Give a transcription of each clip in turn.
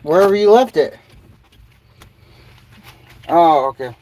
Wherever you left it. Oh, okay.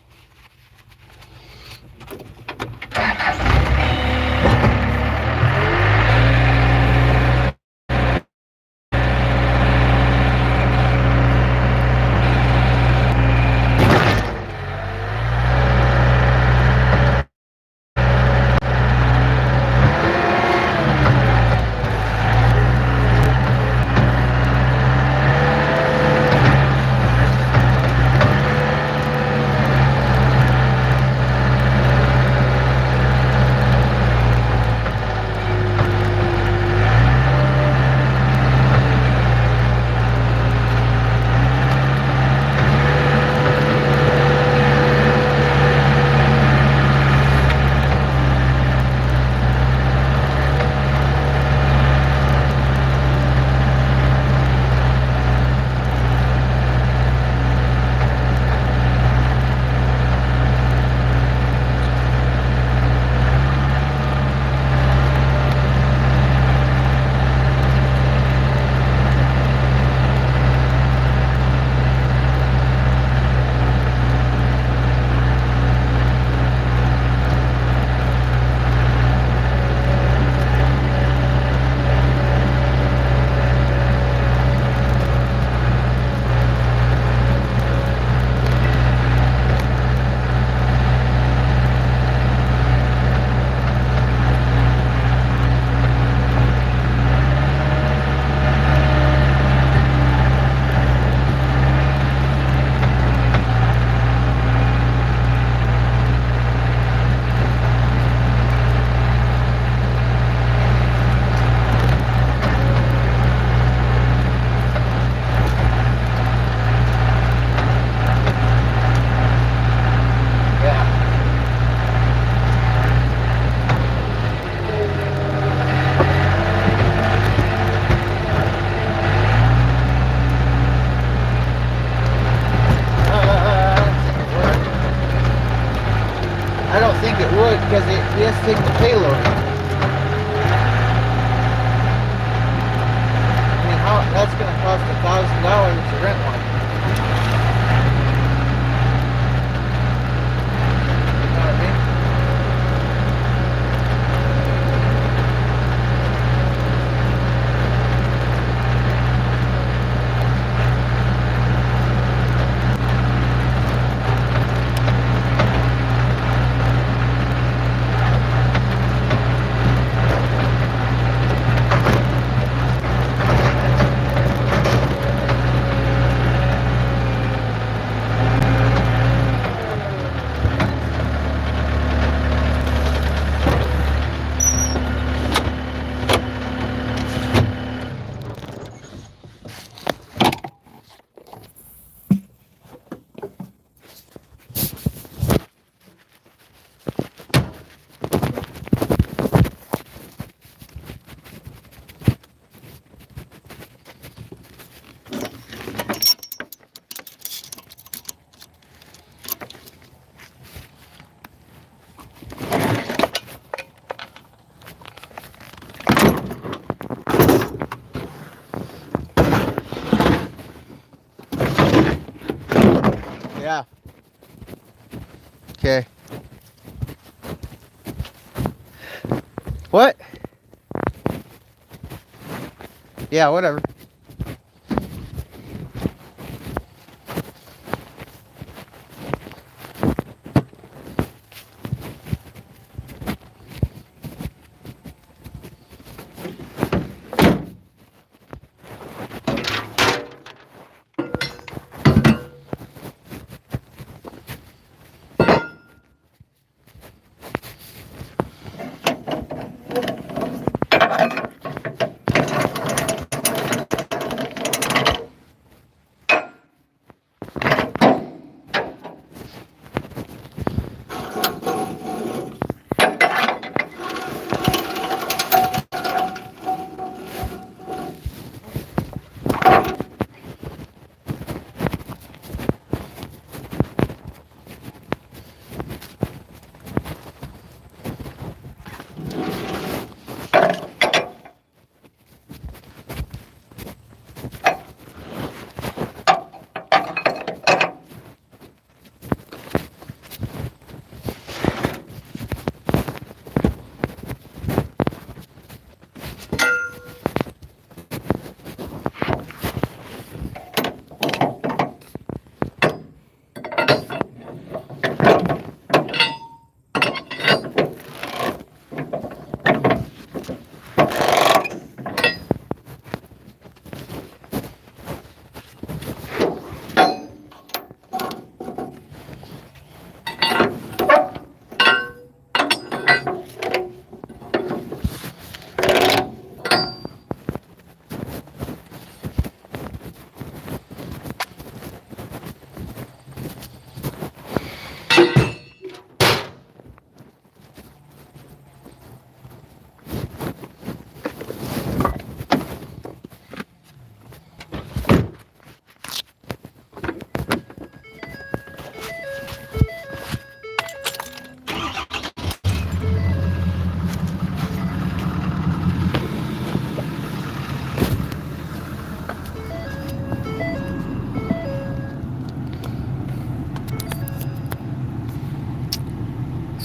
I don't think it would because it has to take the payload. I mean, that's going to cost $1,000 to rent one. You know what I mean? Yeah. Okay. What? Yeah, whatever.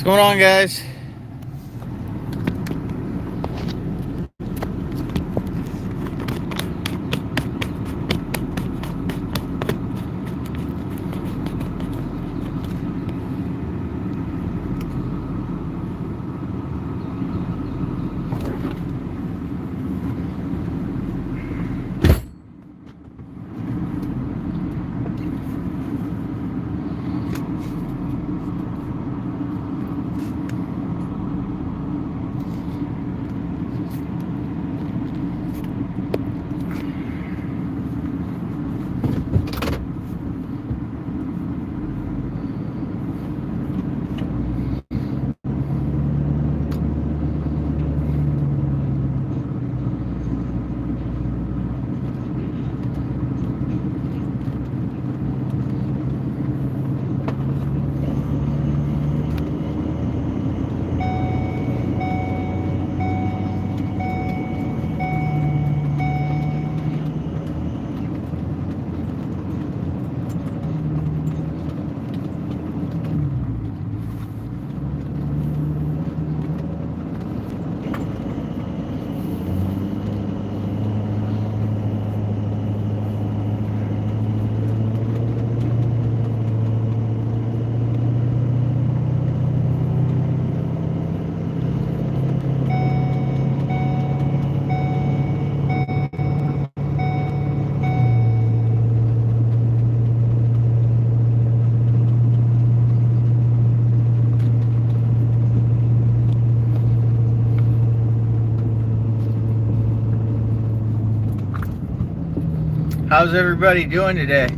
going on, guys? How's everybody doing today?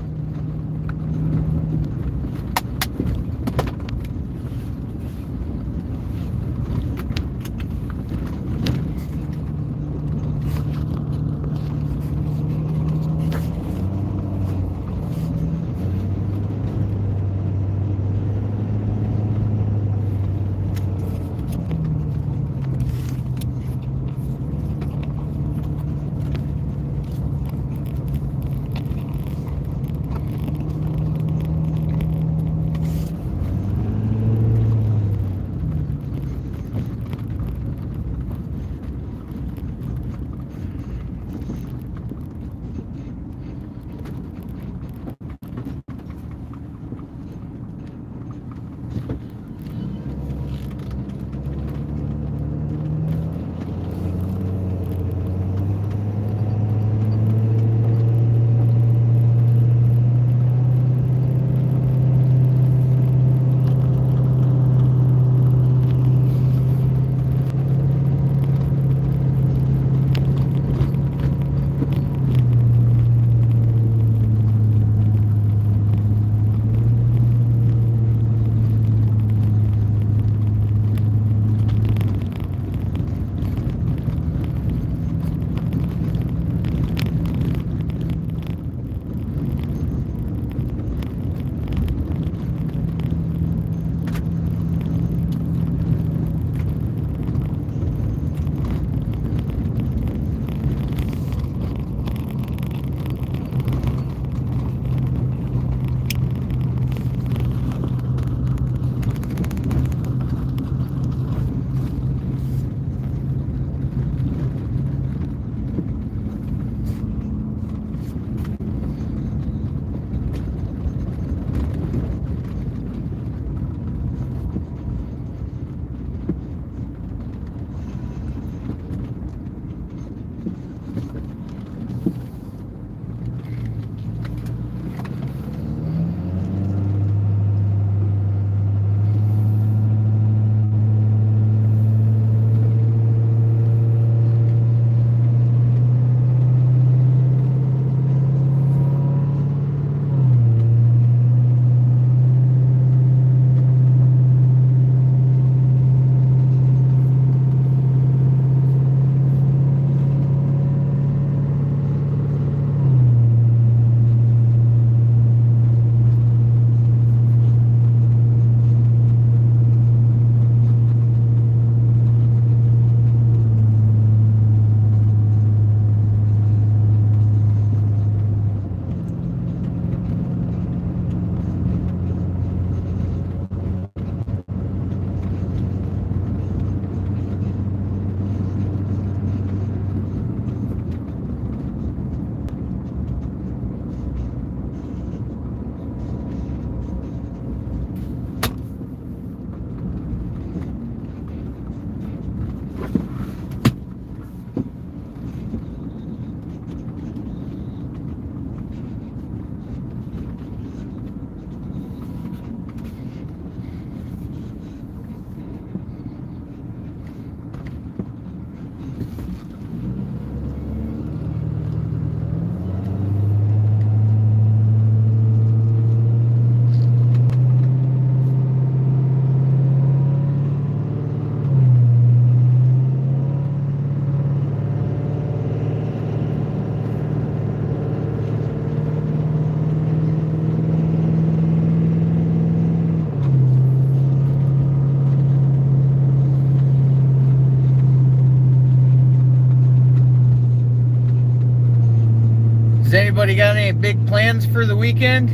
Has anybody got any big plans for the weekend?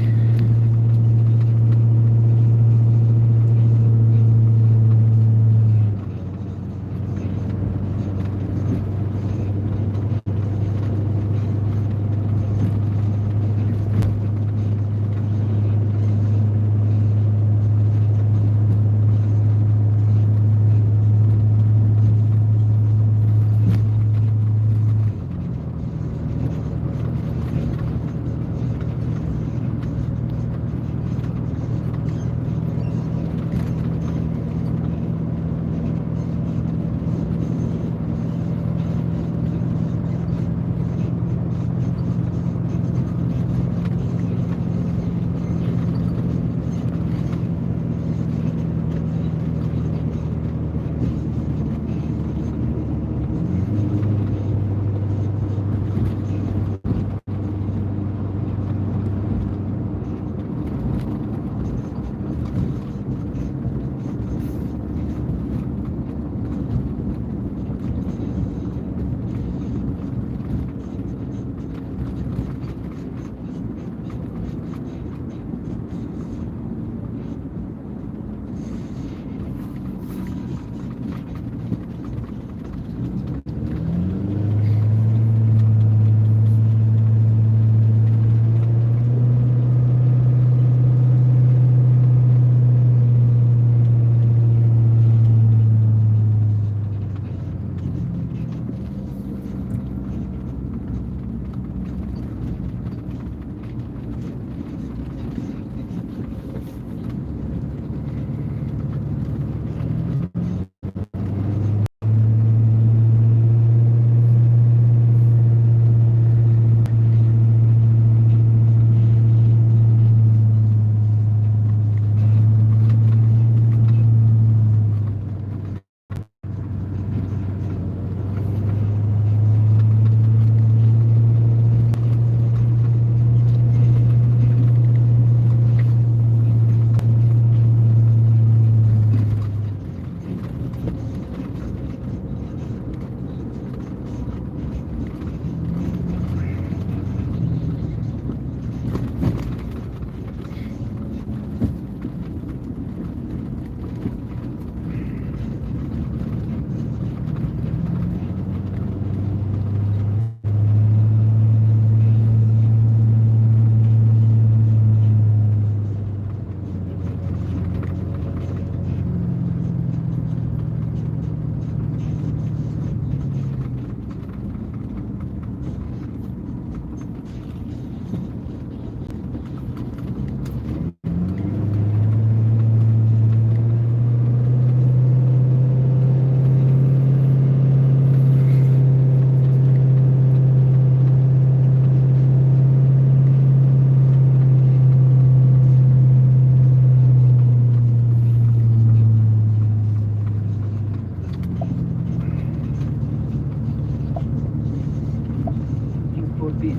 For peace,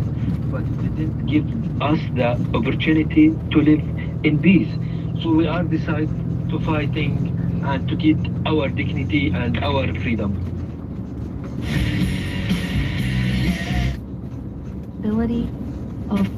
but didn't give us the opportunity to live in peace. So we are decided to fighting and to get our dignity and our freedom. Ability of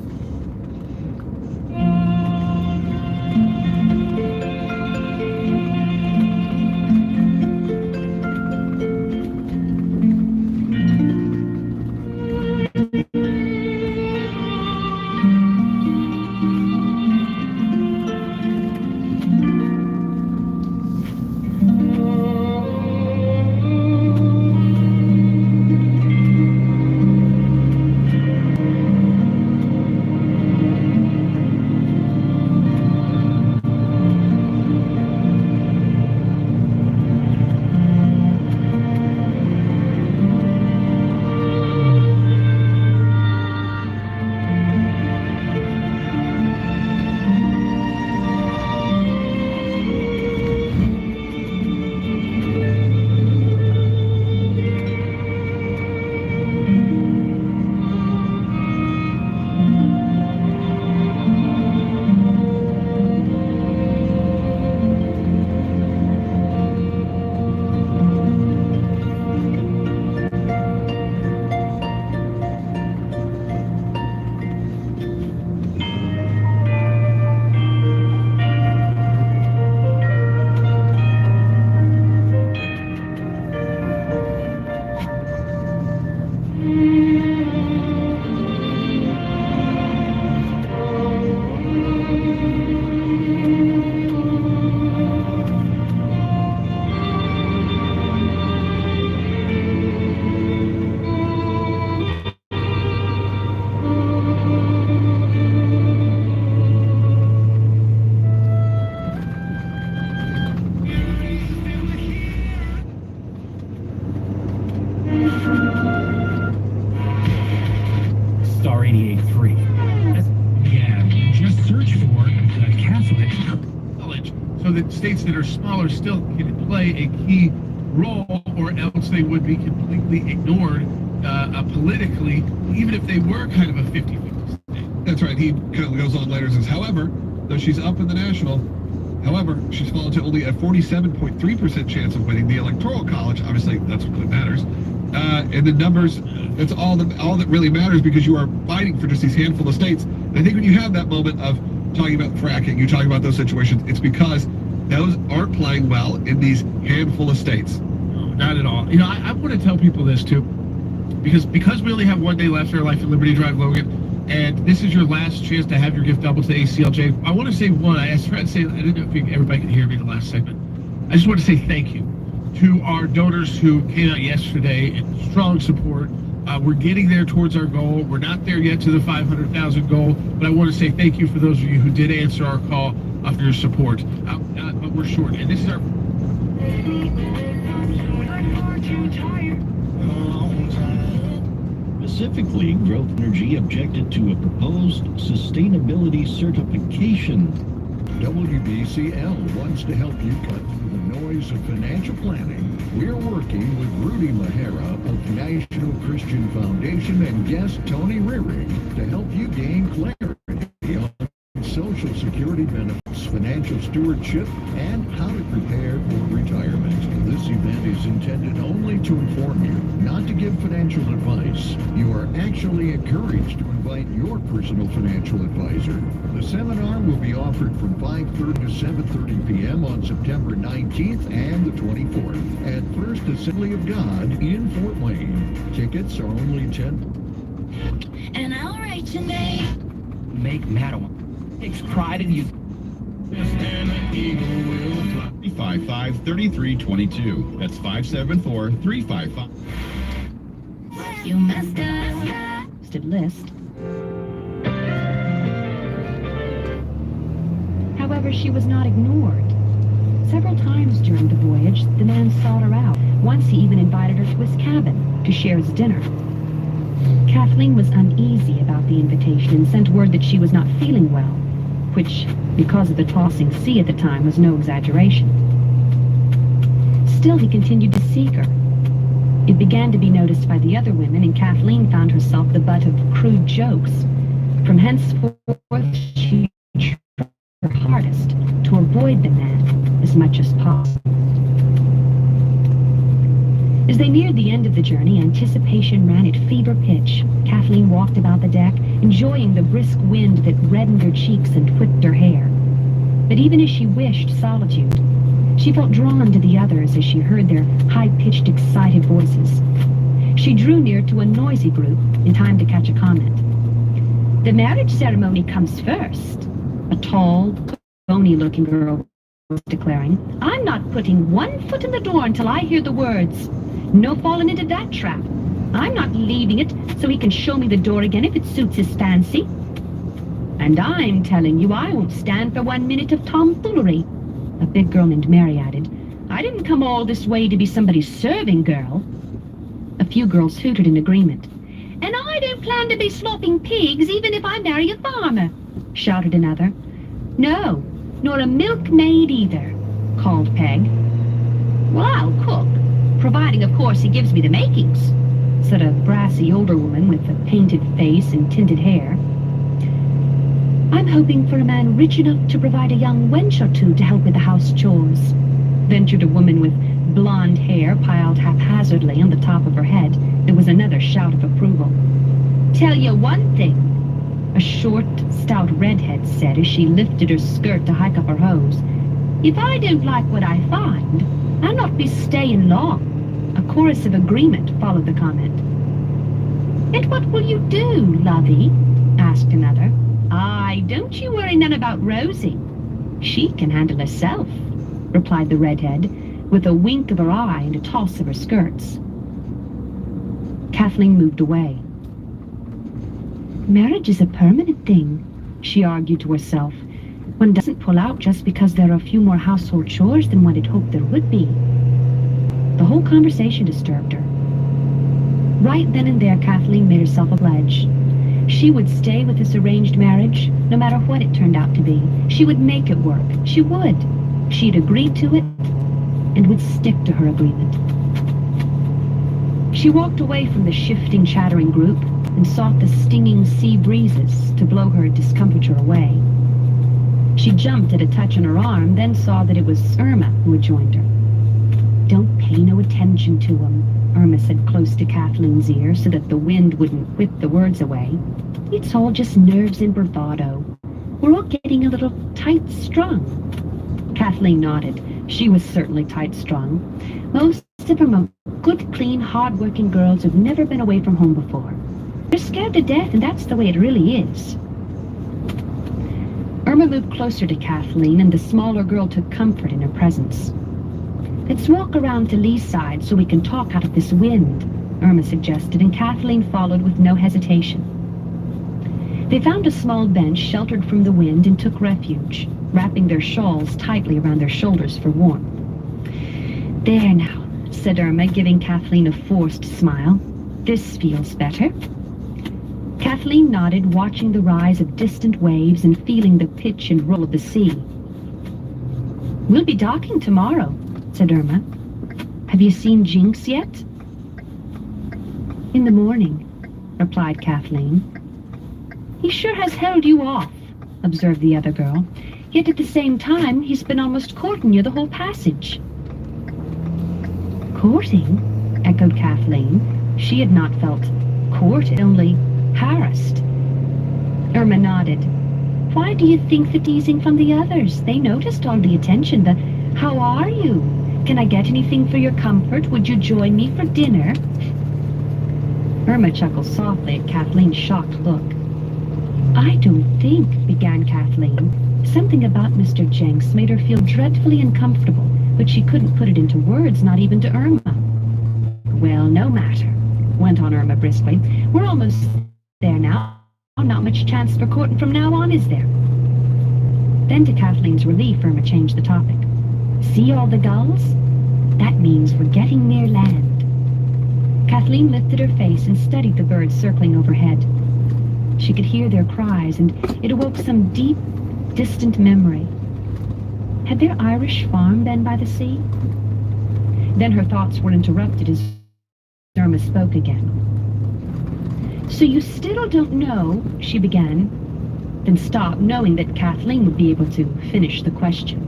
star 88.3. Yeah, just search for the Catholic college so that states that are smaller still can play a key role, or else they would be completely ignored politically, even if they were kind of a 50-50 state. That's right. He kind of goes on later and says, however, though she's up in the national, however, she's fallen to only a 47.3% chance of winning the electoral college. Obviously, that's what really matters. And the numbers, that's all that really matters, because you are fighting for just these handful of states. And I think when you have that moment of talking about fracking, you talk about those situations, it's because those aren't playing well in these handful of states. No, not at all. You know, I want to tell people this too, because we only have one day left in our Life at Liberty Drive, Logan, and this is your last chance to have your gift double to the ACLJ. I want to say one. I tried to say, I didn't know if everybody could hear me in the last segment. I just want to say thank you to our donors who came out yesterday in strong support. We're getting there towards our goal. We're not there yet to the 500,000 goal, but I want to say thank you for those of you who did answer our call for your support. But we're short, and this is our... Specifically, Growth Energy objected to a proposed sustainability certification. WBCL wants to help you cut through the noise of financial planning. We're working with Rudy Mahara of National Christian Foundation and guest Tony Rearing to help you gain clarity on Social Security benefits, financial stewardship, and how to prepare for retirement. This event is intended only to inform you, not to give financial advice. You are actually encouraged to invite your personal financial advisor. The seminar will be offered from 5:30 to 7:30 p.m. on September 19th and the 24th at First Assembly of God in Fort Wayne. Tickets are only $10. And I'll write your name. Make Madeline. Takes pride in you. 355-3322. That's 574-355. You must have list. However, she was not ignored. Several times during the voyage, the man sought her out. Once he even invited her to his cabin to share his dinner. Kathleen was uneasy about the invitation and sent word that she was not feeling well, which, because of the tossing sea at the time, was no exaggeration. Still, he continued to seek her. It began to be noticed by the other women, and Kathleen found herself the butt of crude jokes. From henceforth, she tried her hardest to avoid the man as much as possible. As they neared the end of the journey, anticipation ran at fever pitch. Kathleen walked about the deck, enjoying the brisk wind that reddened her cheeks and whipped her hair. But even as she wished solitude, she felt drawn to the others as she heard their high-pitched, excited voices. She drew near to a noisy group in time to catch a comment. "The marriage ceremony comes first," a tall, bony-looking girl was declaring. "I'm not putting one foot in the door until I hear the words. No falling into that trap. I'm not leaving it so he can show me the door again if it suits his fancy. And I'm telling you, I won't stand for 1 minute of tomfoolery." A big girl named Mary added, "I didn't come all this way to be somebody's serving girl." A few girls hooted in agreement. "And I don't plan to be slopping pigs even if I marry a farmer," shouted another. "No, nor a milkmaid either," called Peg. "Well, I'll cook, providing, of course, he gives me the makings," said a brassy older woman with a painted face and tinted hair. "I'm hoping for a man rich enough to provide a young wench or two to help with the house chores," ventured a woman with blonde hair piled haphazardly on the top of her head. There was another shout of approval. "Tell you one thing," a short, stout redhead said as she lifted her skirt to hike up her hose. "If I don't like what I find, I'll not be staying long." A chorus of agreement followed the comment. "And what will you do, lovey?" asked another. "Aye, don't you worry none about Rosie. She can handle herself," replied the redhead, with a wink of her eye and a toss of her skirts. Kathleen moved away. "Marriage is a permanent thing," she argued to herself. "One doesn't pull out just because there are a few more household chores than one had hoped there would be." The whole conversation disturbed her. Right then and there, Kathleen made herself a pledge. She would stay with this arranged marriage, no matter what it turned out to be. She would make it work. She would. She'd agreed to it and would stick to her agreement. She walked away from the shifting, chattering group and sought the stinging sea breezes to blow her discomfiture away. She jumped at a touch on her arm, then saw that it was Irma who had joined her. "Don't pay no attention to him," Irma said close to Kathleen's ear so that the wind wouldn't whip the words away. "It's all just nerves and bravado. We're all getting a little tight-strung." Kathleen nodded. She was certainly tight-strung. Most of them are good, clean, hard-working girls who've never been away from home before. They're scared to death, and that's the way it really is. Irma moved closer to Kathleen, and the smaller girl took comfort in her presence. "Let's walk around to Lee's side so we can talk out of this wind," Irma suggested, and Kathleen followed with no hesitation. They found a small bench sheltered from the wind and took refuge, wrapping their shawls tightly around their shoulders for warmth. "There now," said Irma, giving Kathleen a forced smile. "This feels better." Kathleen nodded, watching the rise of distant waves and feeling the pitch and roll of the sea. "We'll be docking tomorrow," said Irma. "Have you seen Jinx yet?" "In the morning," replied Kathleen. "He sure has held you off," observed the other girl. "Yet at the same time, he's been almost courting you the whole passage." "Courting?" echoed Kathleen. She had not felt courted, only harassed. Irma nodded. "Why do you think the teasing from the others? They noticed all the attention, the 'How are you? Can I get anything for your comfort? Would you join me for dinner?'" Irma chuckled softly at Kathleen's shocked look. "I don't think," began Kathleen. Something about Mr. Jenks made her feel dreadfully uncomfortable, but she couldn't put it into words, not even to Irma. "Well, no matter," went on Irma briskly. "We're almost there now. Not much chance for courting from now on, is there?" Then, to Kathleen's relief, Irma changed the topic. "See all the gulls? That means we're getting near land." Kathleen lifted her face and studied the birds circling overhead. She could hear their cries, and it awoke some deep, distant memory. Had their Irish farm been by the sea? Then her thoughts were interrupted as Irma spoke again. "So you still don't know," she began, then stopped, knowing that Kathleen would be able to finish the question.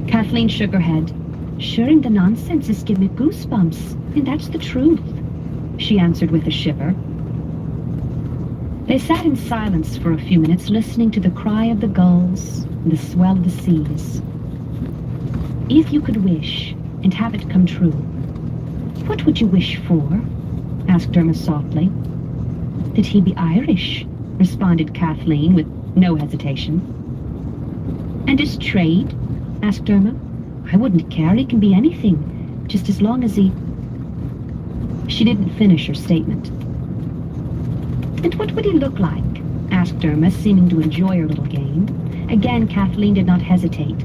Kathleen shook her head. "Sure, and the nonsense is giving me goosebumps, and that's the truth," she answered with a shiver. They sat in silence for a few minutes, listening to the cry of the gulls and the swell of the seas. "If you could wish and have it come true, what would you wish for?" asked Irma softly. "That he be Irish," responded Kathleen with no hesitation. "And his trade?" asked Irma. "I wouldn't care. He can be anything, just as long as he—" She didn't finish her statement. "And what would he look like?" asked Irma, seeming to enjoy her little game. Again, Kathleen did not hesitate.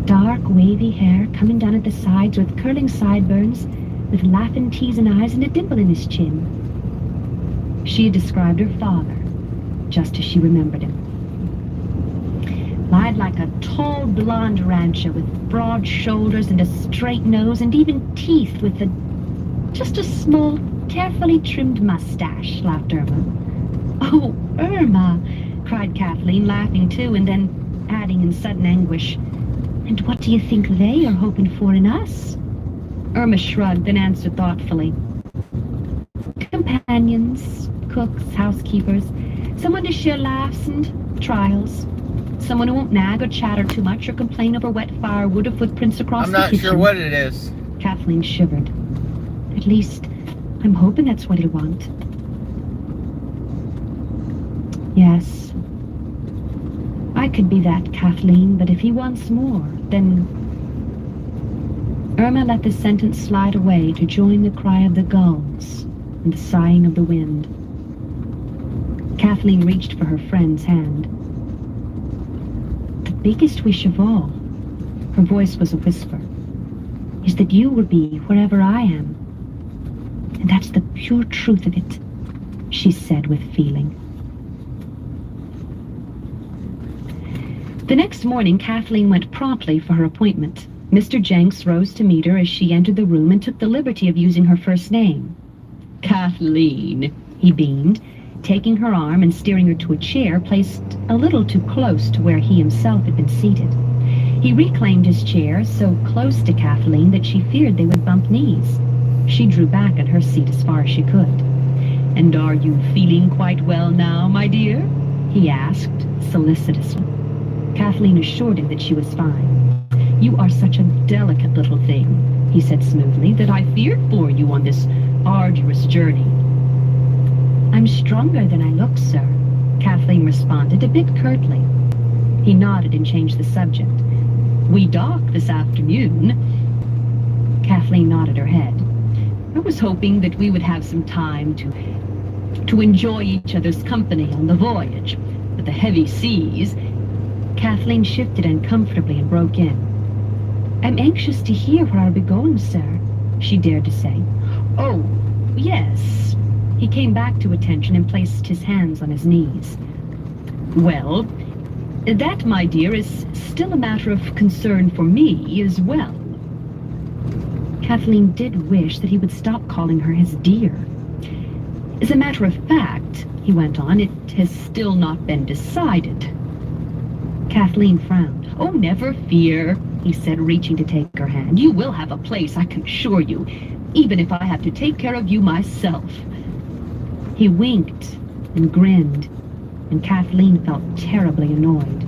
"Dark, wavy hair coming down at the sides with curling sideburns, with laughing, teasing eyes and a dimple in his chin." She had described her father, just as she remembered him. "Lied like a tall, blonde rancher with broad shoulders and a straight nose and even teeth with just a small, carefully trimmed mustache," laughed Irma. "Oh, Irma!" cried Kathleen, laughing too, and then adding in sudden anguish, "And what do you think they are hoping for in us?" Irma shrugged, then answered thoughtfully. "Companions, cooks, housekeepers, someone to share laughs and trials, someone who won't nag or chatter too much or complain over wet firewood or footprints across I'm the not kitchen." sure what it is. Kathleen shivered. "At least, I'm hoping that's what he'll want." "Yes, I could be that, Kathleen, but if he wants more, then—" Irma let the sentence slide away to join the cry of the gulls and the sighing of the wind. Kathleen reached for her friend's hand. "The biggest wish of all," her voice was a whisper, "is that you will be wherever I am. And that's the pure truth of it. she said with feeling. The next morning, Kathleen went promptly for her appointment. Mr. Jenks rose to meet her as she entered the room and took the liberty of using her first name. Kathleen, he beamed, taking her arm and steering her to a chair placed a little too close to where he himself had been seated. He reclaimed his chair so close to Kathleen that she feared they would bump knees. She drew back in her seat as far as she could. "And are you feeling quite well now, my dear?" he asked solicitously. Kathleen assured him that she was fine. "You are such a delicate little thing," he said smoothly, "that I feared for you on this arduous journey." "I'm stronger than I look, sir," Kathleen responded a bit curtly. He nodded and changed the subject. "We dock this afternoon." Kathleen nodded her head. "I was hoping that we would have some time to enjoy each other's company on the voyage, but the heavy seas..." Kathleen shifted uncomfortably and broke in. "I'm anxious to hear where I'll be going, sir," she dared to say. "Oh, yes." He came back to attention and placed his hands on his knees. "Well, that, my dear, is still a matter of concern for me as well." Kathleen did wish that he would stop calling her his dear. "As a matter of fact," he went on, "it has still not been decided." Kathleen frowned. "Oh, never fear," he said, reaching to take her hand. "You will have a place, I can assure you, even if I have to take care of you myself." He winked and grinned, and Kathleen felt terribly annoyed.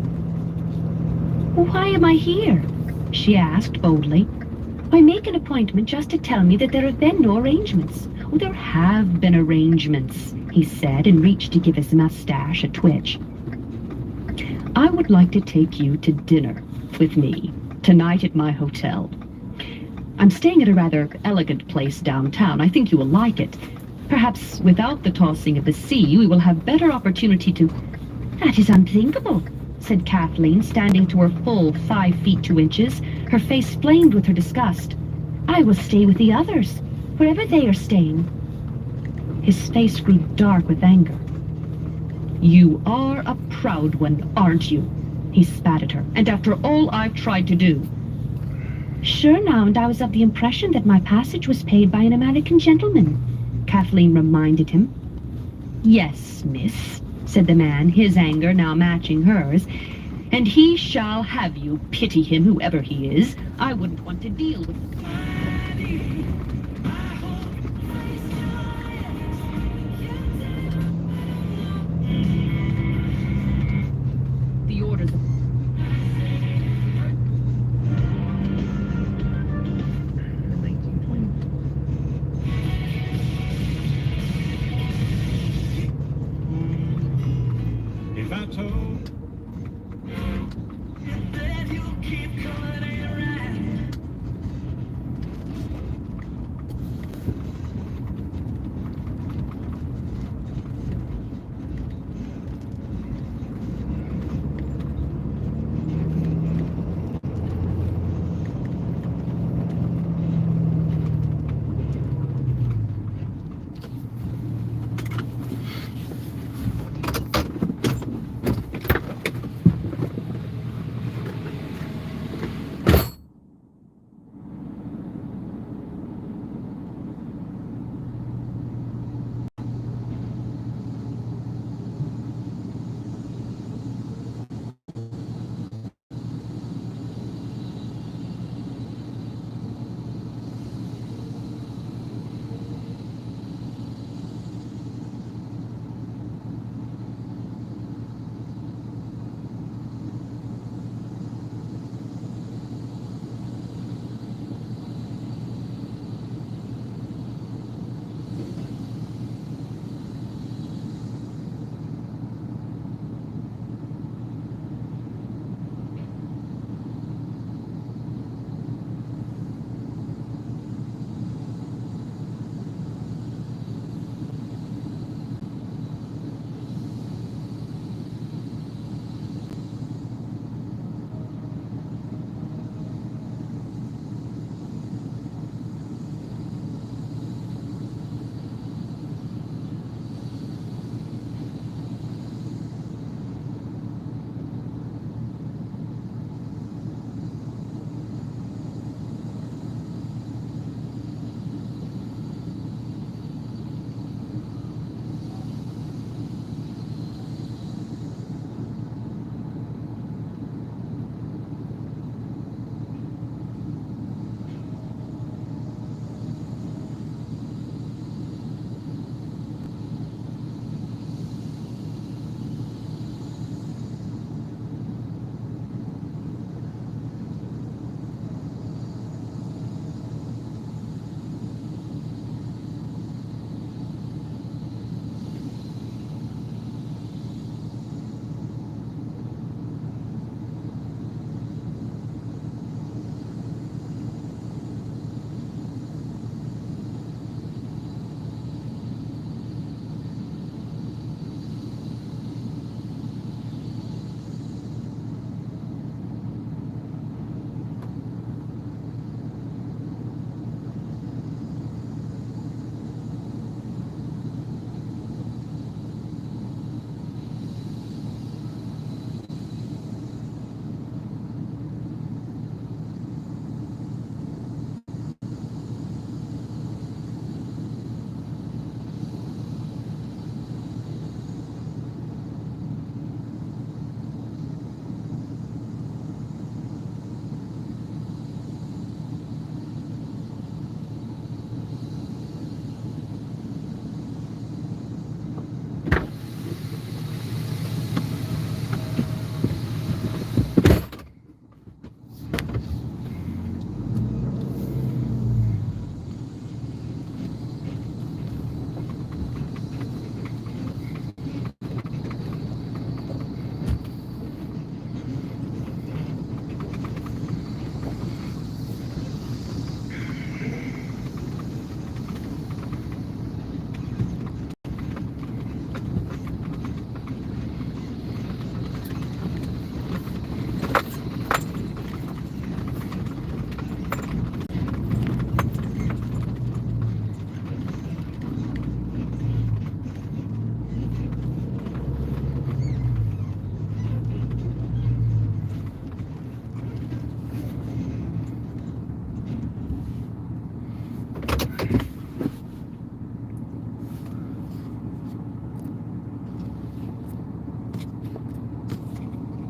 "Why am I here?" she asked boldly. "Why make an appointment just to tell me that there have been no arrangements?" "Oh, there have been arrangements," he said, and reached to give his mustache a twitch. "I would like to take you to dinner with me tonight at my hotel. I'm staying at a rather elegant place downtown. I think you will like it. Perhaps without the tossing of the sea, we will have better opportunity to..." "That is unthinkable," said Kathleen, standing to her full 5 feet 2 inches. Her face flamed with her disgust. "I will stay with the others, wherever they are staying." His face grew dark with anger. "You are a proud one, aren't you?" he spat at her. "And after all I've tried to do..." "Sure now, and I was of the impression that my passage was paid by an American gentleman," Kathleen reminded him. "Yes, miss," said the man, his anger now matching hers. "And he shall have you. Pity him, whoever he is. I wouldn't want to deal with him." The orders of... If I told